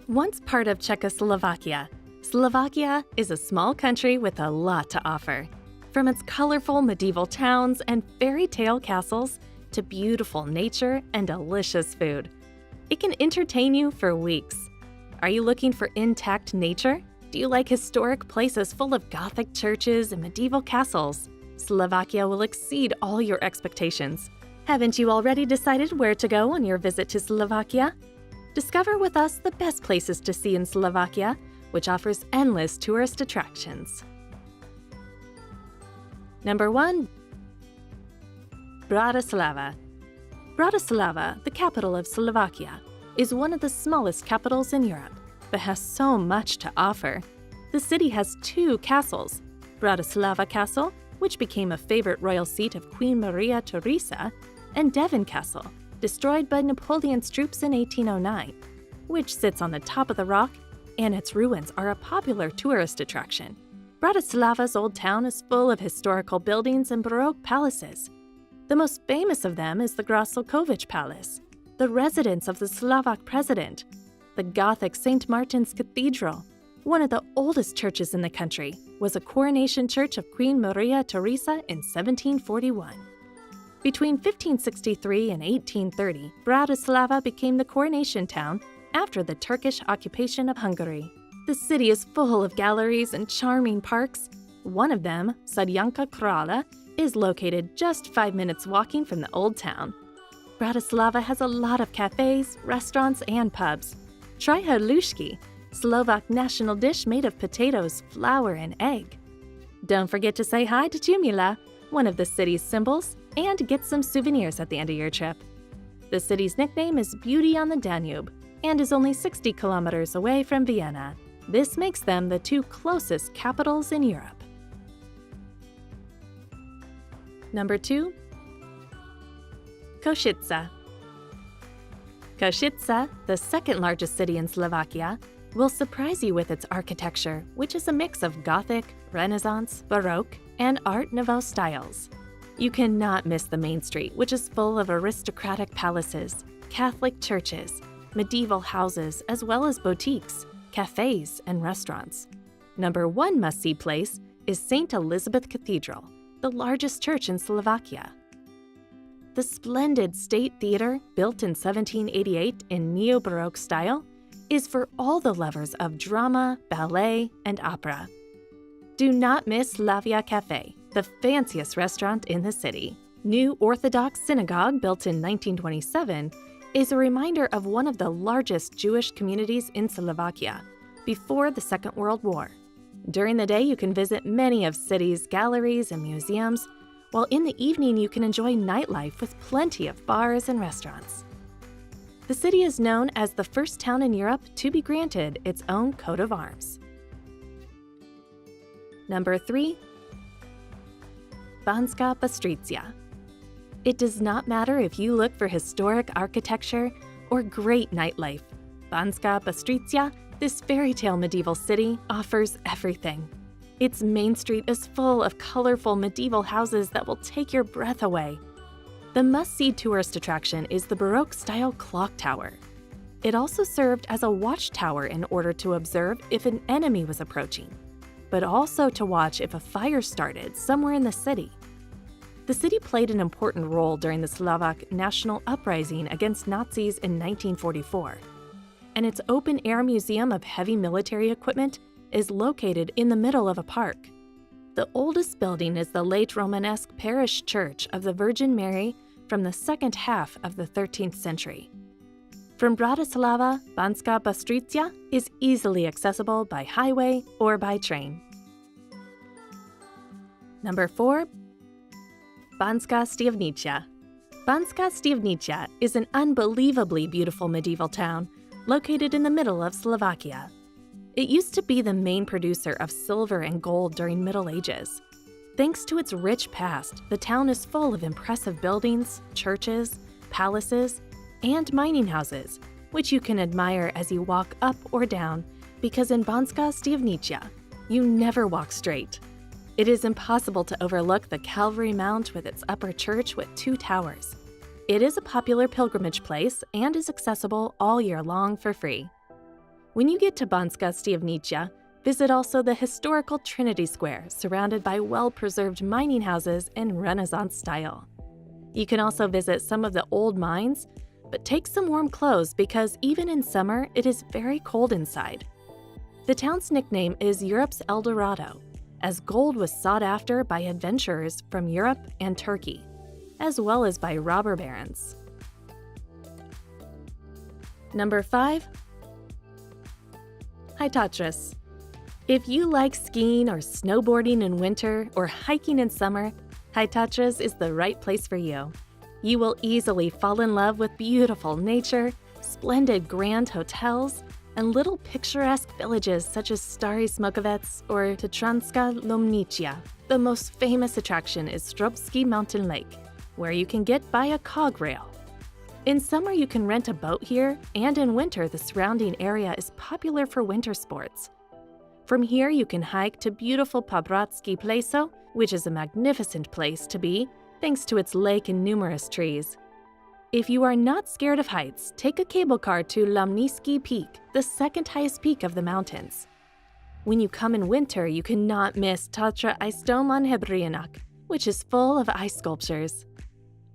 Once part of Czechoslovakia, Slovakia is a small country with a lot to offer. From its colorful medieval towns and fairy tale castles to beautiful nature and delicious food, it can entertain you for weeks. Are you looking for intact nature? Do you like historic places full of Gothic churches and medieval castles? Slovakia will exceed all your expectations. Haven't you already decided where to go on your visit to Slovakia? Discover with us the best places to see in Slovakia, which offers endless tourist attractions. Number 1. Bratislava. Bratislava, the capital of Slovakia, is one of the smallest capitals in Europe, but has so much to offer. The city has 2 castles, Bratislava Castle, which became a favorite royal seat of Queen Maria Theresa, and Devon Castle, destroyed by Napoleon's troops in 1809, which sits on the top of the rock, and its ruins are a popular tourist attraction. Bratislava's old town is full of historical buildings and Baroque palaces. The most famous of them is the Grosselkovich Palace, the residence of the Slovak president, the Gothic St. Martin's Cathedral. One of the oldest churches in the country was a coronation church of Queen Maria Theresa in 1741. Between 1563 and 1830, Bratislava became the coronation town after the Turkish occupation of Hungary. The city is full of galleries and charming parks. One of them, Sadjanka Krala, is located just 5 minutes walking from the old town. Bratislava has a lot of cafes, restaurants, and pubs. Try halušky, Slovak national dish made of potatoes, flour, and egg. Don't forget to say hi to Tumula, one of the city's symbols, and get some souvenirs at the end of your trip. The city's nickname is Beauty on the Danube and is only 60 kilometers away from Vienna. This makes them the 2 closest capitals in Europe. Number 2. Košice. Košice, the second largest city in Slovakia, will surprise you with its architecture, which is a mix of Gothic, Renaissance, Baroque, and Art Nouveau styles. You cannot miss the main street, which is full of aristocratic palaces, Catholic churches, medieval houses, as well as boutiques, cafes, and restaurants. Number 1 must-see place is St. Elizabeth Cathedral, the largest church in Slovakia. The splendid State Theatre, built in 1788 in neo-Baroque style, is for all the lovers of drama, ballet, and opera. Do not miss Lavia Cafe, the fanciest restaurant in the city. New Orthodox Synagogue, built in 1927, is a reminder of one of the largest Jewish communities in Slovakia before the Second World War. During the day, you can visit many of city's galleries and museums, while in the evening you can enjoy nightlife with plenty of bars and restaurants. The city is known as the first town in Europe to be granted its own coat of arms. Number 3. Banska Bystrica. It does not matter if you look for historic architecture or great nightlife. Banska Bystrica, this fairy tale medieval city, offers everything. Its main street is full of colorful medieval houses that will take your breath away. The must-see tourist attraction is the Baroque-style clock tower. It also served as a watchtower in order to observe if an enemy was approaching, but also to watch if a fire started somewhere in the city. The city played an important role during the Slovak national uprising against Nazis in 1944, and its open-air museum of heavy military equipment is located in the middle of a park. The oldest building is the late Romanesque parish church of the Virgin Mary from the second half of the 13th century. From Bratislava, Banska Bystrica is easily accessible by highway or by train. Number 4. Banska Štiavnica. Banska Štiavnica is an unbelievably beautiful medieval town located in the middle of Slovakia. It used to be the main producer of silver and gold during Middle Ages. Thanks to its rich past, the town is full of impressive buildings, churches, palaces, and mining houses, which you can admire as you walk up or down, because in Banska Štiavnica, you never walk straight. It is impossible to overlook the Calvary Mount with its upper church with 2 towers. It is a popular pilgrimage place and is accessible all year long for free. When you get to Banska Styvnica, visit also the historical Trinity Square, surrounded by well-preserved mining houses in Renaissance style. You can also visit some of the old mines, but take some warm clothes because even in summer, it is very cold inside. The town's nickname is Europe's El Dorado, as gold was sought after by adventurers from Europe and Turkey, as well as by robber barons. Number 5. Tatras. If you like skiing or snowboarding in winter or hiking in summer, Tatras is the right place for you. You will easily fall in love with beautiful nature, splendid grand hotels, and little picturesque villages such as Stary Smokovec or Tatranska Lomnicia. The most famous attraction is Stropski Mountain Lake, where you can get by a cog rail. In summer, you can rent a boat here, and in winter, the surrounding area is popular for winter sports. From here, you can hike to beautiful Pobratski Pleso, which is a magnificent place to be, thanks to its lake and numerous trees. If you are not scared of heights, take a cable car to Lomniski Peak, the second highest peak of the mountains. When you come in winter, you cannot miss Tatra Istom on Hebrianak, which is full of ice sculptures.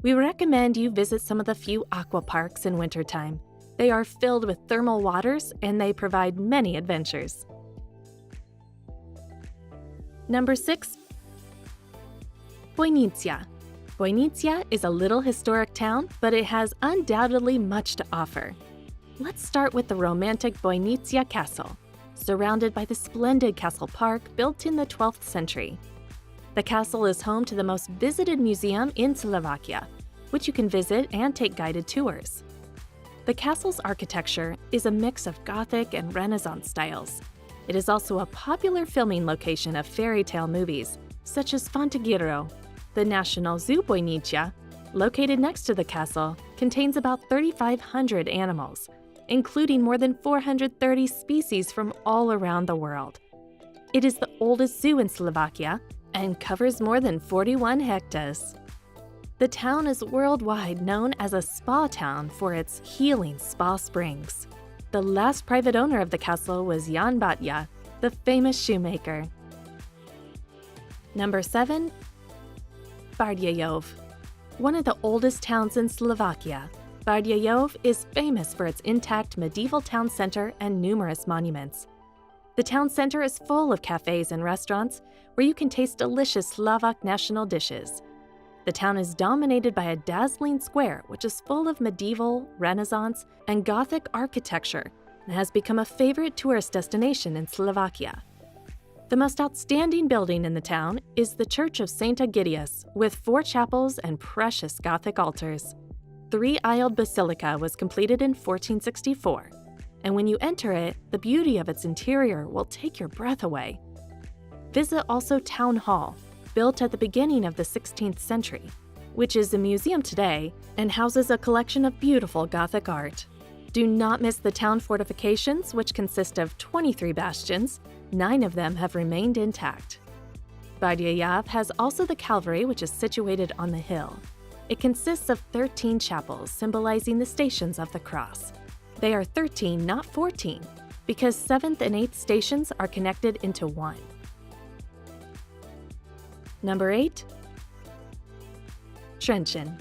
We recommend you visit some of the few aqua parks in wintertime. They are filled with thermal waters and they provide many adventures. Number 6. Voinicia. Voinicia is a little historic town, but it has undoubtedly much to offer. Let's start with the romantic Voinicia Castle, surrounded by the splendid castle park built in the 12th century. The castle is home to the most visited museum in Slovakia, which you can visit and take guided tours. The castle's architecture is a mix of Gothic and Renaissance styles. It is also a popular filming location of fairy tale movies, such as Fontagiro. The National Zoo Voinicia, located next to the castle, contains about 3,500 animals, including more than 430 species from all around the world. It is the oldest zoo in Slovakia and covers more than 41 hectares. The town is worldwide known as a spa town for its healing spa springs. The last private owner of the castle was Jan Batya, the famous shoemaker. Number 7. Bardejov. One of the oldest towns in Slovakia, Bardejov is famous for its intact medieval town center and numerous monuments. The town center is full of cafes and restaurants where you can taste delicious Slovak national dishes. The town is dominated by a dazzling square which is full of medieval, Renaissance, and Gothic architecture and has become a favorite tourist destination in Slovakia. The most outstanding building in the town is the Church of St. Egidius, with 4 chapels and precious Gothic altars. 3-aisled basilica was completed in 1464, and when you enter it, the beauty of its interior will take your breath away. Visit also Town Hall, built at the beginning of the 16th century, which is a museum today and houses a collection of beautiful Gothic art. Do not miss the town fortifications, which consist of 23 bastions. 9 of them have remained intact. Bardejov has also the Calvary, which is situated on the hill. It consists of 13 chapels, symbolizing the stations of the cross. They are 13, not 14, because 7th and 8th stations are connected into one. Number 8. Trenčín.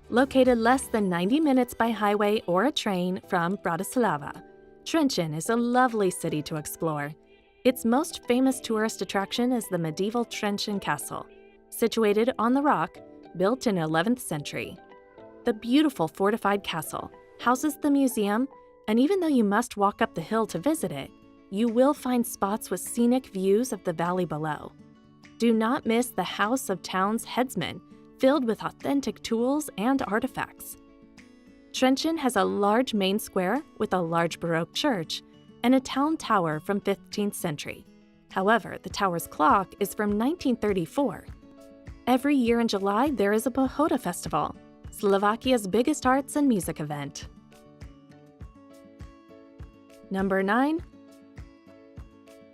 Located less than 90 minutes by highway or a train from Bratislava, Trenčín is a lovely city to explore. Its most famous tourist attraction is the medieval Trenčín Castle, situated on the rock, built in 11th century. The beautiful fortified castle houses the museum, and even though you must walk up the hill to visit it, you will find spots with scenic views of the valley below. Do not miss the House of Town's headsman, filled with authentic tools and artifacts. Trenčín has a large main square with a large Baroque church and a town tower from 15th century. However, the tower's clock is from 1934. Every year in July, there is a Pohoda Festival, Slovakia's biggest arts and music event. Number 9.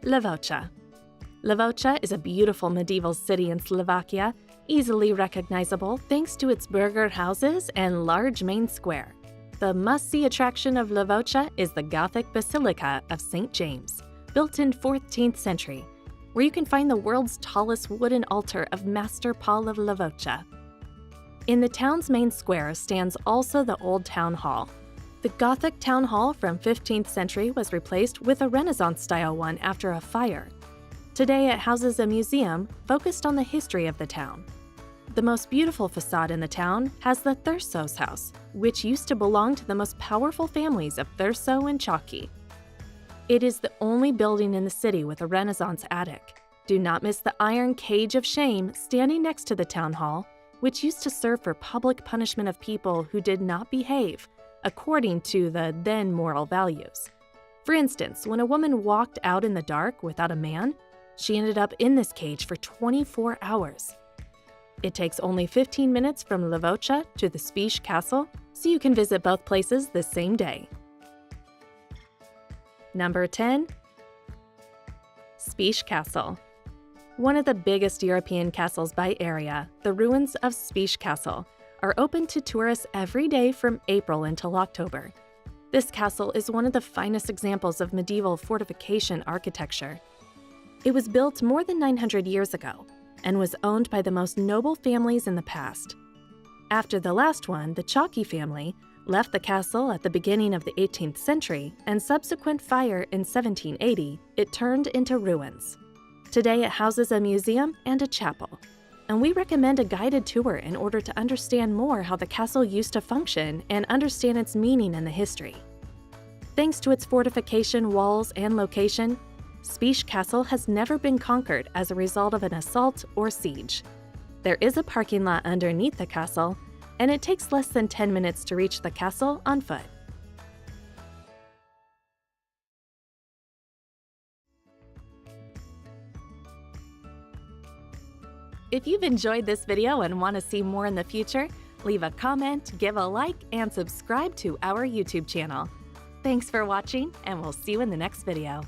Levoča. Levoča is a beautiful medieval city in Slovakia, easily recognizable thanks to its burgher houses and large main square. The must-see attraction of Slovakia is the Gothic Basilica of St. James, built in 14th century, where you can find the world's tallest wooden altar of Master Paul of Slovakia. In the town's main square stands also the Old Town Hall. The Gothic town hall from 15th century was replaced with a Renaissance-style one after a fire. Today it houses a museum focused on the history of the town. The most beautiful facade in the town has the Thurso's house, which used to belong to the most powerful families of Thurso and Chalky. It is the only building in the city with a Renaissance attic. Do not miss the iron cage of shame standing next to the town hall, which used to serve for public punishment of people who did not behave according to the then moral values. For instance, when a woman walked out in the dark without a man, she ended up in this cage for 24 hours. It takes only 15 minutes from Slovakia to the Spiš Castle, so you can visit both places the same day. Number 10. Spiš Castle. One of the biggest European castles by area, the ruins of Spiš Castle are open to tourists every day from April until October. This castle is one of the finest examples of medieval fortification architecture. It was built more than 900 years ago and was owned by the most noble families in the past. After the last one, the Chalky family, left the castle at the beginning of the 18th century and subsequent fire in 1780, it turned into ruins. Today it houses a museum and a chapel, and we recommend a guided tour in order to understand more how the castle used to function and understand its meaning and the history. Thanks to its fortification walls and location, Spiš Castle has never been conquered as a result of an assault or siege. There is a parking lot underneath the castle, and it takes less than 10 minutes to reach the castle on foot. If you've enjoyed this video and want to see more in the future, leave a comment, give a like, and subscribe to our YouTube channel. Thanks for watching, and we'll see you in the next video.